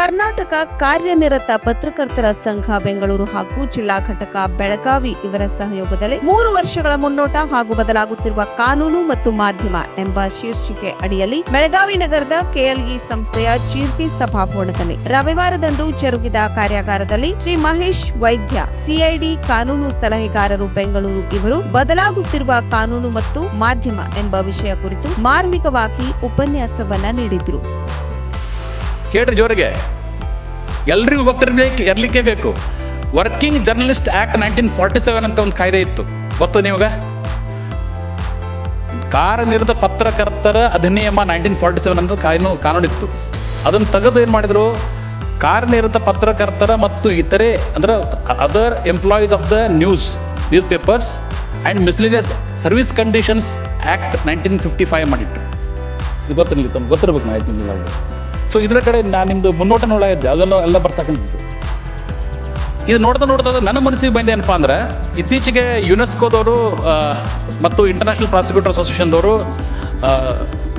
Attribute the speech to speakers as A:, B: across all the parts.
A: ಕರ್ನಾಟಕ ಕಾರ್ಯನಿರತ ಪತ್ರಕರ್ತರ ಸಂಘ ಬೆಂಗಳೂರು ಹಾಗೂ ಜಿಲ್ಲಾ ಘಟಕ ಬೆಳಗಾವಿ ಇವರ ಸಹಯೋಗದಲ್ಲಿ 3 ವರ್ಷಗಳ ಮುನ್ನೋಟ ಹಾಗೂ ಬದಲಾಗುತ್ತಿರುವ ಕಾನೂನು ಮತ್ತು ಮಾಧ್ಯಮ ಎಂಬ ಶೀರ್ಷಿಕೆ ಅಡಿಯಲ್ಲಿ ಬೆಳಗಾವಿ ನಗರದ ಕೆಎಲ್ಇ ಸಂಸ್ಥೆಯ ಜೀರ್ತಿ ಸಭಾಭವನದಲ್ಲಿ ರವಿವಾರದಂದು ಜರುಗಿದ ಕಾರ್ಯಾಗಾರದಲ್ಲಿ ಶ್ರೀ ಮಹೇಶ್ ವೈದ್ಯ ಸಿಐಡಿ ಕಾನೂನು ಸಲಹೆಗಾರರು ಬೆಂಗಳೂರು ಇವರು ಬದಲಾಗುತ್ತಿರುವ ಕಾನೂನು ಮತ್ತು ಮಾಧ್ಯಮ ಎಂಬ ವಿಷಯ ಕುರಿತು ಮಾರ್ಮಿಕವಾಗಿ ಉಪನ್ಯಾಸವನ್ನ ನೀಡಿದ್ರು.
B: ಕೇಳ್ರಿ ಜೋರಿಗೆ, ಎಲ್ರಿಗೂ ಇರ್ಲಿಕ್ಕೆ ಬೇಕು. ವರ್ಕಿಂಗ್ ಜರ್ನಲಿಸ್ಟ್ ಆಕ್ಟ್ 1947 ಅಂತ ಒಂದು ಕಾಯ್ದೆ ಇತ್ತು, ಗೊತ್ತು ನಿಮಗ? ಕಾರ್ಯನಿರತ ಪತ್ರಕರ್ತರ ಅಧಿನಿಯಮ 1947 ಅಂತ ಕಾನೂನಿತ್ತು. ಅದನ್ನು ತೆಗೆದು ಏನು ಮಾಡಿದ್ರು, ಕಾರ್ಯನಿರತ ಪತ್ರಕರ್ತರ ಮತ್ತು ಇತರೆ ಅಂದ್ರೆ other employees of the newspapers and miscellaneous service conditions act 1955 ಮಾಡಿಟ್ರು. ಇದು ಗೊತ್ತಿರ್ಬೇಕು ನಾ ನಿಮಗೆ. ಸೊ ಇದರ ಕಡೆ ನಾನು ನಿಮ್ಮದು ಮುನ್ನೋಟ ನೋಡಿದ್ದೆ, ಅದೆಲ್ಲ ಎಲ್ಲ ಬರ್ತಕ್ಕಂಥದ್ದು. ಇದು ನೋಡ್ತಾ ನನ್ನ ಮನಸ್ಸಿಗೆ ಬಂದ ಏನಪ್ಪ ಅಂದ್ರೆ, ಇತ್ತೀಚೆಗೆ ಯುನೆಸ್ಕೋದವರು ಮತ್ತು ಇಂಟರ್ನ್ಯಾಷನಲ್ ಪ್ರಾಸಿಕ್ಯೂಟರ್ ಅಸೋಸಿಯೇಷನ್ದವರು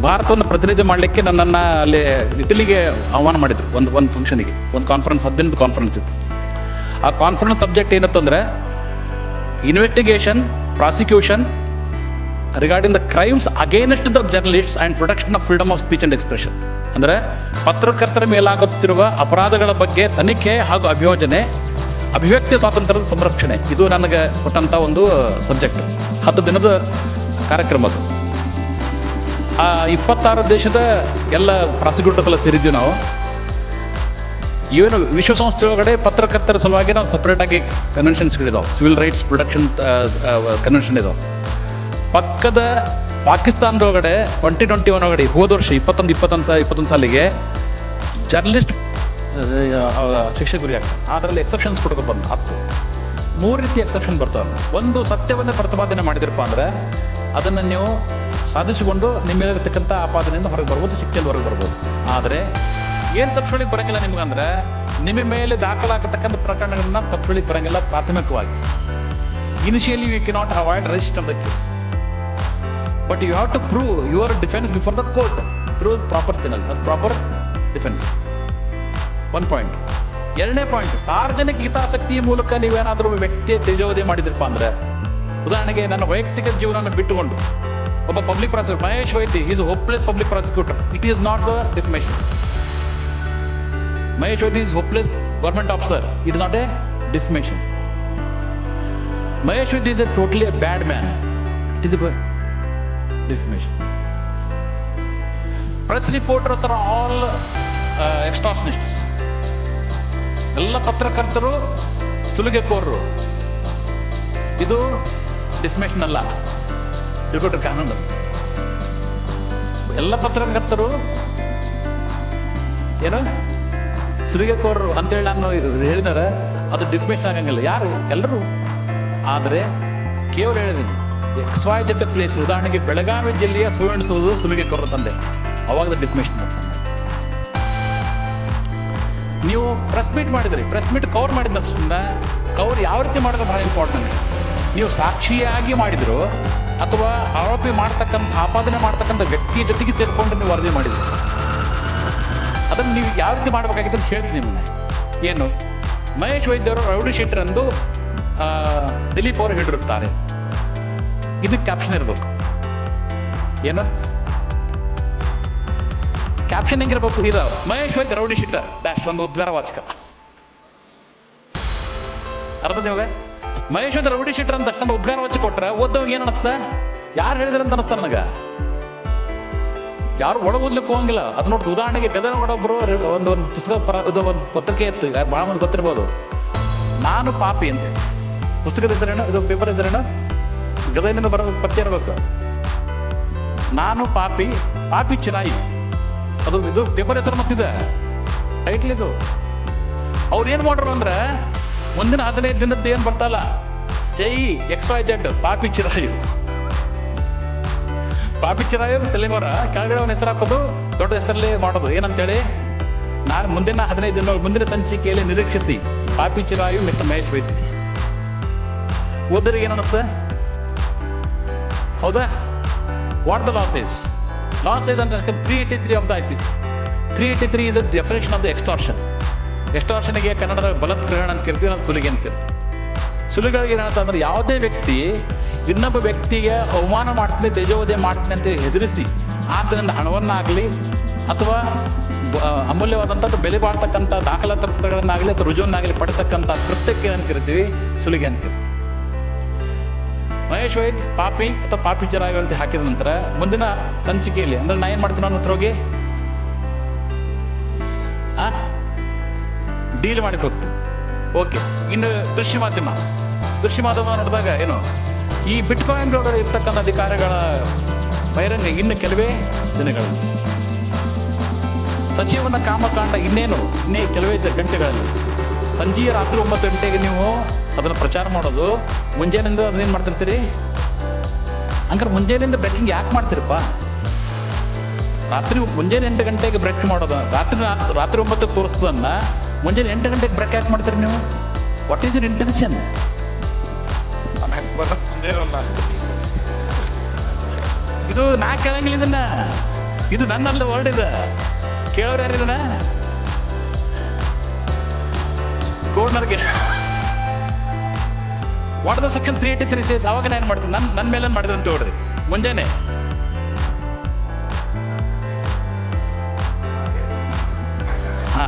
B: ಭಾರತವನ್ನು ಪ್ರತಿನಿಧಿ ಮಾಡಲಿಕ್ಕೆ ನನ್ನನ್ನು ಅಲ್ಲಿ ಇಟಲಿಗೆ ಆಹ್ವಾನ ಮಾಡಿದರು. ಒಂದು ಫಂಕ್ಷನಿಗೆ, ಒಂದು ಕಾನ್ಫರೆನ್ಸ್, 10 ದಿನದ ಕಾನ್ಫರೆನ್ಸ್ ಇತ್ತು. ಆ ಕಾನ್ಫರೆನ್ಸ್ ಸಬ್ಜೆಕ್ಟ್ ಏನಿತ್ತು ಅಂದರೆ investigation, prosecution regarding the crimes against the journalists and protection of freedom of speech and expression. ಅಂದರೆ ಪತ್ರಕರ್ತರ ಮೇಲಾಗುತ್ತಿರುವ ಅಪರಾಧಗಳ ಬಗ್ಗೆ ತನಿಖೆ ಹಾಗೂ ಅಭಿವ್ಯಕ್ತಿ ಸ್ವಾತಂತ್ರ್ಯದ ಸಂರಕ್ಷಣೆ. ಇದು ನನಗೆ ಕೊಟ್ಟಂಥ ಒಂದು ಸಬ್ಜೆಕ್ಟ್. 10 ದಿನದ ಕಾರ್ಯಕ್ರಮ ಅದು. 26 ದೇಶದ ಎಲ್ಲ ಪ್ರಾಸಿಕ್ಯೂಟರ್ಸ್ ಎಲ್ಲ ಸೇರಿದ್ದೀವಿ ನಾವು. ಏನು ವಿಶ್ವಸಂಸ್ಥೆ ಒಳಗಡೆ ಪತ್ರಕರ್ತರ ಸಲುವಾಗಿ ನಾವು ಸಪ್ರೇಟಾಗಿ ಕನ್ವೆನ್ಷನ್ಸ್ಗಳಿದಾವೆ, ಸಿವಿಲ್ ರೈಟ್ಸ್ ಪ್ರೊಟೆಕ್ಷನ್ ಕನ್ವೆನ್ಷನ್ ಇದಾವೆ. ಪಕ್ಕದ ಪಾಕಿಸ್ತಾನದೊಳಗಡೆ 2021 ಒಳಗಡೆ ಹೋದ ವರ್ಷ 21 ಸಾಲಿಗೆ ಜರ್ನಲಿಸ್ಟ್ ಶಿಕ್ಷೆ ಗುರಿ ಆಗ್ತದೆ. ಅದರಲ್ಲಿ ಎಕ್ಸೆಪ್ಷನ್ಸ್ ಕೊಡ್ಕೊಂಡು ಬಂದು 3 ರೀತಿ ಎಕ್ಸೆಪ್ಷನ್ ಬರ್ತಾವೆ. ಒಂದು, ಸತ್ಯವನ್ನೇ ಪ್ರತಿಪಾದನೆ ಮಾಡಿದಿರಪ್ಪ ಅಂದರೆ ಅದನ್ನು ನೀವು ಸಾಧಿಸಿಕೊಂಡು ನಿಮ್ಮ ಮೇಲಿರ್ತಕ್ಕಂಥ ಆಪಾದನೆಯಿಂದ ಹೊರಗೆ ಬರ್ಬೋದು, ಶಿಕ್ಷೆಯಲ್ಲಿ ಹೊರಗೆ ಬರ್ಬೋದು. ಆದರೆ ಏನು ತಪ್ಪಿಸಲಿಕ್ಕೆ ಬರೋಂಗಿಲ್ಲ ನಿಮ್ಗಂದ್ರೆ, ನಿಮ್ಮ ಮೇಲೆ ದಾಖಲಾಗತಕ್ಕಂಥ ಪ್ರಕರಣಗಳನ್ನ ತಪ್ಪಿಸಲಿಕ್ಕೆ ಬರೋಂಗಿಲ್ಲ. ಪ್ರಾಥಮಿಕವಾಗಿ initially you cannot avoid register the case, but you have to prove your defense before the court through proper defense. 1 point. 2ನೇ ಪಾಯಿಂಟ್, ಸಾರ್ವಜನಿಕ ಹಿತಾಸಕ್ತಿಯ ಮೂಲಕ ನೀವೇನಾದರೂ ವ್ಯಕ್ತಿಯ ತೇಜೋವಧಿ ಮಾಡಿದ್ರಪ್ಪ ಅಂದ್ರೆ, ಉದಾಹರಣೆಗೆ ನನ್ನ ವೈಯಕ್ತಿಕ ಜೀವನ ಬಿಟ್ಟುಕೊಂಡು ಒಬ್ಬ public prosecutor Mahesh Vaidya is hopeless public prosecutor, it is not the defamation. Mahesh Vaidya is hopeless government officer, it is not a defamation. Mahesh Vaidya is a totally a bad man, it is a defamation. Press reporters are all extortionists. ಎಲ್ಲ ಪತ್ರಕರ್ತರು ಸುಲಿಗೆಕೋರರು. ಇದು defamation ಅಲ್ಲ, ತಿಳ್ಕೊಟ್ರೆ ಕಾನೂನು. ಎಲ್ಲ ಪತ್ರಕರ್ತರು ಏನು ಸುಲಿಗೆಕೋರರು ಅಂತೇಳಿ ನಾನು ಹೇಳಿದರೆ ಅದು ಡಿಫಮೇಷನ್ ಆಗಂಗಿಲ್ಲ. ಯಾರು? ಎಲ್ಲರೂ. ಆದರೆ ಕೇವಲ ಹೇಳಿದ್ದೀನಿ XYZ ಪ್ಲೇಸ್, ಉದಾಹರಣೆಗೆ ಬೆಳಗಾವಿ ಜಿಲ್ಲೆಯ ಸುವರ್ಣಸೌಧ ಸುಲಿಗೆಕೋರ ತಂದೆ, ಅವಾಗ ಡಿಫಮೇಷನ್. ನೀವು ಪ್ರೆಸ್ ಮೀಟ್ ಮಾಡಿದ್ರಿ, ಪ್ರೆಸ್ ಮೀಟ್ ಕವರ್ ಮಾಡಿದ ತಕ್ಷಣ ಕವರ್ ಯಾವ ರೀತಿ ಮಾಡೋದು ಬಹಳ ಇಂಪಾರ್ಟೆಂಟ್. ನೀವು ಸಾಕ್ಷಿಯಾಗಿ ಮಾಡಿದ್ರು ಅಥವಾ ಆಪಾದನೆ ಮಾಡ್ತಕ್ಕಂಥ ವ್ಯಕ್ತಿಯ ಜೊತೆಗೆ ಸೇರಿಕೊಂಡು ನೀವು ವರದಿ ಮಾಡಿದ್ರಿ, ಅದನ್ನು ನೀವು ಯಾವ ರೀತಿ ಮಾಡಬೇಕಾಗಿತ್ತು ಅಂತ ಹೇಳ್ತೀನಿ ನಿಮ್ಮನ್ನ. ಏನು, ಮಹೇಶ್ ವೈದ್ಯರು ರೌಡಿ ಶೀಟರ್ ಎಂದು ದಿಲೀಪ್ ಅವರು ಹೇಳಿರುತ್ತಾರೆ. ಇದು ಕ್ಯಾಪ್ಷನ್ ಇರಬೇಕು. ಏನು ಕ್ಯಾಪ್ಷನ್ ಹೆಂಗಿರ್ಬೇಕು? ಇದು ಮಹೇಶ್ ವೈದ್ಯ ರೌಡಿ ಶೀಟರ್ ಡ್ಯಾಶ್ ಒಂದು ಉದ್ಗಾರ ವಾಚಕ. ಅರ್ಥ ನಿಮಗೆ? ಮಹೇಶ್ ವೈದ್ಯ ರೌಡಿ ಶೀಟರ್ ಅಂತ ಅಷ್ಟೊಂದು ಉದ್ಗಾರ ವಾಚಕ ಕೊಟ್ರೆ ಓದೋವಾಗ ಏನು ಅನಿಸ್ತ? ಯಾರು ಹೇಳಿದ್ರಂತ ಅನಿಸ್ತ ನನಗೆ. ಯಾರು ಒಳಗೆ ಓದ್ಲಿಕ್ಕೆ ಹೋಗಂಗಿಲ್ಲ. ಅದು ನೋಡಿ, ಉದಾಹರಣೆಗೆ ಗದನಗಡೊಬ್ಬರು ಒಂದು ಪುಸ್ತಕ ಒಂದು ಪತ್ರಿಕೆ ಇತ್ತು, ಭಾಳ ಮಂದಿ ಗೊತ್ತಿರ್ಬೋದು, ನಾನು ಪಾಪಿ ಅಂತ. ಪುಸ್ತಕದ ಹೆಸರೇನು? ಇದು ಪೇಪರ್ ಹೆಸರೇನು? ಗದಗಿನಿಂದ ಬರೋ ಪರಿಚಯ ಇರಬೇಕು. ನಾನು ಪಾಪಿ ಚಿರಾಯಿ, ಅದು ಇದು ಪೇಪರ್ ಹೆಸರು ಮತ್ತಿದೆ ಟೈಟ್ಲ್ ಇದು. ಅವ್ರು ಏನು ಮಾಡ್ರು ಅಂದ್ರೆ, ಮುಂದಿನ 15 ದಿನದ್ದು ಏನು ಬರ್ತಲ್ಲ, ಜೈ XYZ ಪಾಪಿ ಚಿರಾಯು ತಲೆಮೋರ ಕೆಳಗಡೆ ಅವನ ಹೆಸರು ಹಾಕೋದು, ದೊಡ್ಡ ಹೆಸರಲ್ಲಿ ಮಾಡೋದು. ಏನಂತೇಳಿ, ನಾನು ಮುಂದಿನ 15 ದಿನ ಮುಂದಿನ ಸಂಚಿಕೆಯಲ್ಲಿ ನಿರೀಕ್ಷಿಸಿ ಪಾಪಿ ಚಿರಾಯು ಮಿಸ್ಟರ್ ಮಹೇಶ್ ವೈದ್ಯ. ಓದರಿಗೆ ಏನು ಅನಿಸ್ತ? ಹೌದಾ? What the law says? Law says under section 383 of the IPC. 383 is a definition of the extortion. ಎಕ್ಸ್ಟಾರ್ಷನ್ಗೆ ಕನ್ನಡದ ಬಲತ್ಗ್ರಹಣ ಅಂತ ಕರಿತೀವಿ, ನಾವು ಸುಲಿಗೆ ಅಂತ ಕರಿತೀವಿ. ಸುಲಿಗಳಿಗೆ ಏನಂತಂದ್ರೆ ಯಾವುದೇ ವ್ಯಕ್ತಿ ಇನ್ನೊಬ್ಬ ವ್ಯಕ್ತಿಗೆ ಅವಮಾನ ಮಾಡ್ತೀನಿ, ತೇಜೋವಧೆ ಮಾಡ್ತೀನಿ ಅಂತ ಹೆದರಿಸಿ ಆದ್ದರಿಂದ ಹಣವನ್ನಾಗಲಿ ಅಥವಾ ಅಮೂಲ್ಯವಾದಂಥದ್ದು ಬೆಲೆ ಬಾಳ್ತಕ್ಕಂಥ ದಾಖಲಾತಿ ಪತ್ರಗಳನ್ನಾಗಲಿ ಅಥವಾ ರುಜುವನ್ನಾಗಲಿ ಪಡ್ತಕ್ಕಂಥ ಕೃತ್ಯಕ್ಕೆ ಏನಂತ ಕರಿತೀವಿ, ಸುಲಿಗೆ ಅಂತ ಕರಿತೀವಿ. ಮಹೇಶ್ ವೈದ್ ಪಾಪಿ ಅಥವಾ ಪಾಪಿ ಚರಾಗಿ ಅಂತ ಹಾಕಿದ ನಂತರ ಮುಂದಿನ ಸಂಚಿಕೆಯಲ್ಲಿ ಅಂದ್ರೆ ನಾ ಏನು ಮಾಡ್ತೀನಿ ನನ್ನ ಹತ್ರ ಹೋಗಿ ಡೀಲ್ ಮಾಡಿ ಹೋಗ್ತೀನಿ. ಓಕೆ, ಇನ್ನು ದೃಶ್ಯ ಮಾಧ್ಯಮ ನೋಡಿದಾಗ ಏನು ಈ ಬಿಟ್ಕಾಯಿನ್ಗಳೊಳಗೆ ಇರ್ತಕ್ಕಂಥ ಅಧಿಕಾರಿಗಳ ಬಹಿರಂಗ ಇನ್ನು ಕೆಲವೇ ದಿನಗಳಲ್ಲಿ, ಸಚಿವನ ಕಾಮಕಾಂಡ ಇನ್ನೇ ಕೆಲವೇ ಗಂಟೆಗಳಲ್ಲಿ, ಸಂಜೆಯ ರಾತ್ರಿ 9 ಗಂಟೆಗೆ ನೀವು ಅದನ್ನು ಪ್ರಚಾರ ಮಾಡೋದು, ಮುಂಜಾನೆಯಿಂದ ಅದನ್ನೇನು ಮಾಡ್ತಿರ್ತೀರಿ? ಹಂಗಾರೆ ಮುಂಜಾನೆಯಿಂದ ಬ್ರೇಕಿಂಗ್ ಯಾಕೆ ಮಾಡ್ತೀರಪ್ಪ? ಮುಂಜಾನೆ 8 ಗಂಟೆಗೆ ಬ್ರೇಕ್ ಮಾಡೋದು, ರಾತ್ರಿ 9ಕ್ಕೆ ತೋರಿಸೋದನ್ನ ಮುಂಜಾನೆ 8 ಗಂಟೆಗೆ ಬ್ರೇಕ್ ಯಾಕೆ ಮಾಡ್ತೀರಿ ನೀವು? What is your intention? ಇದು ನಾ ಕೇಳಂಗಿಲ್ಲ ಇದನ್ನ, ಇದು ನನ್ನಲ್ಲಿ ವರ್ಡ್ ಇದೆ. ಕೇಳೋರು ಯಾರು ಇದನ್ನ? ಗವರ್ನರ್ಗೆ ವಾಟ್ ಸೆಕ್ಷನ್ 383 ಸೇಸ್. ಅವಾಗ ನಾನು ಮಾಡ್ತೀನಿ, ನನ್ನ ಮೇಲೆ ಮಾಡಿದೆ ಅಂತ ಹೇಳ್ರಿ ಮುಂಜಾನೆ. ಹಾ,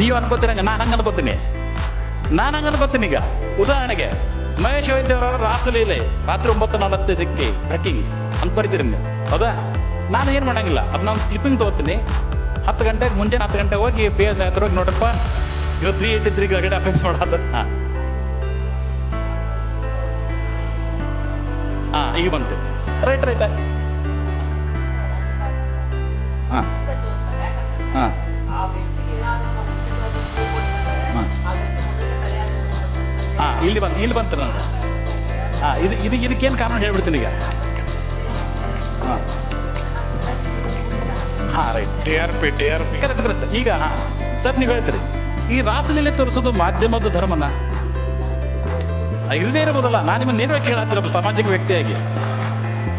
B: ನೀವು ಅನ್ಕೋತೀರ, ನಾನು ಹಂಗೆ ಅನ್ಕೋತೀನಿ. ಈಗ ಉದಾಹರಣೆಗೆ ಮಹೇಶ್ ವೈದ್ಯವರ ರಾಸಲೀಲೆ ರಾತ್ರಿ 9:45 ಬ್ರೇಕಿಂಗ್ ಅಂತ ಬರೀತೀರಿ ನೀವು, ಹೌದಾ? ನಾನು ಏನು ಮಾಡಂಗಿಲ್ಲ, ಅದು ನಾನು ಕ್ಲಿಪ್ಪಿಂಗ್ ತೊಗೋತೀನಿ. 10 ಗಂಟೆಗೆ ಮುಂಜಾನೆ 10 ಗಂಟೆಗೆ ಹೋಗಿ PS ಆಯ್ತು ಹೋಗಿ ನೋಡ್ರಪ್ಪ, ಇವತ್ತು 383 ಗಡಿ ಅಫೆನ್ಸ್ ಮಾಡೋದು. ಈಗ ಬಂತು, ರೈಟ್. ಇಲ್ಲಿ ಬಂತು ನಾನು. ಇದಕ್ಕೇನು ಕಾನೂನು ಹೇಳ್ಬಿಡ್ತೀನಿ ಈಗ. Right, TRP correct. ಈಗ ಸರ್ ನೀವು ಹೇಳ್ತೀರಿ ಈ ರಾಸಲೀಲೆ ತೋರಿಸೋದು ಮಾಧ್ಯಮದ ಧರ್ಮನ ಇಲ್ಲದೇ ಇರಬಹುದಲ್ಲ. ನಾನು ನಿಮ್ಮನ್ನು ನೇರವಾಗಿ ಕೇಳತ್ತಿರ ಸಾಮಾಜಿಕ ವ್ಯಕ್ತಿಯಾಗಿ,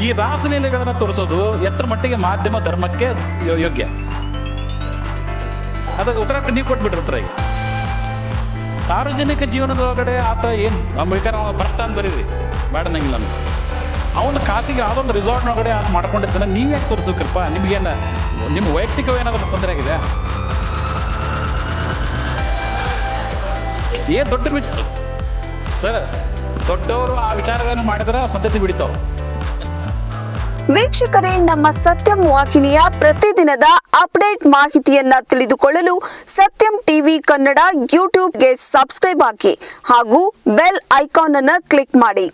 B: ಈ ರಾಸಲೀಲೆಗಳನ್ನು ತೋರಿಸೋದು ಎತ್ತರ ಮಟ್ಟಿಗೆ ಮಾಧ್ಯಮ ಧರ್ಮಕ್ಕೆ ಯೋಗ್ಯ? ಅದಕ್ಕೆ ಉತ್ತರ ನೀವು ಕೊಟ್ಬಿಟ್ಟಿರ್ತಾರೆ. ಈಗ ಸಾರ್ವಜನಿಕ ಜೀವನದೊಳಗಡೆ ಆತ ಏನು ಬೇಕಾದ್ರೆ ಭ್ರಷ್ಟ ಅಂತ ಬರೀರಿ, ಬೇಡ ನಂಗಿಲ್ಲ ನಮ್ಗೆ. ಅವನ ಖಾಸಗಿ ಯಾವುದೊಂದು ರಿಸಾರ್ಟ್ನೊಳಗಡೆ ಅದು ಮಾಡ್ಕೊಂಡಿರ್ತಾನೆ, ನೀವು ಯಾಕೆ ತೋರಿಸೋಕ್ರಪ್ಪ? ನಿಮ್ಗೇನು ನಿಮ್ಮ ವೈಯಕ್ತಿಕವೇನಾದ್ರೂ ತೊಂದರೆ ಆಗಿದೆ? ಏನು ದೊಡ್ಡ ವಿಚಾರ ಸರ್, ದೊಡ್ಡವರು ಆ ವಿಚಾರಗಳನ್ನು ಮಾಡಿದ್ರೆ ಸಂತತಿ ಬಿಡಿತಾವ.
C: ವೀಕ್ಷಕರೇ, ನಮ್ಮ ಸತ್ಯಂ ವಾಹಿನಿಯ ಪ್ರತಿದಿನದ ಅಪ್ಡೇಟ್ ಮಾಹಿತಿಯನ್ನ ತಿಳಿದುಕೊಳ್ಳಲು ಸತ್ಯಂ ಟಿವಿ ಕನ್ನಡ ಯೂಟ್ಯೂಬ್ಗೆ ಸಬ್ಸ್ಕ್ರೈಬ್ ಹಾಕಿ ಹಾಗೂ ಬೆಲ್ ಐಕಾನ್ ಅನ್ನು ಕ್ಲಿಕ್ ಮಾಡಿ.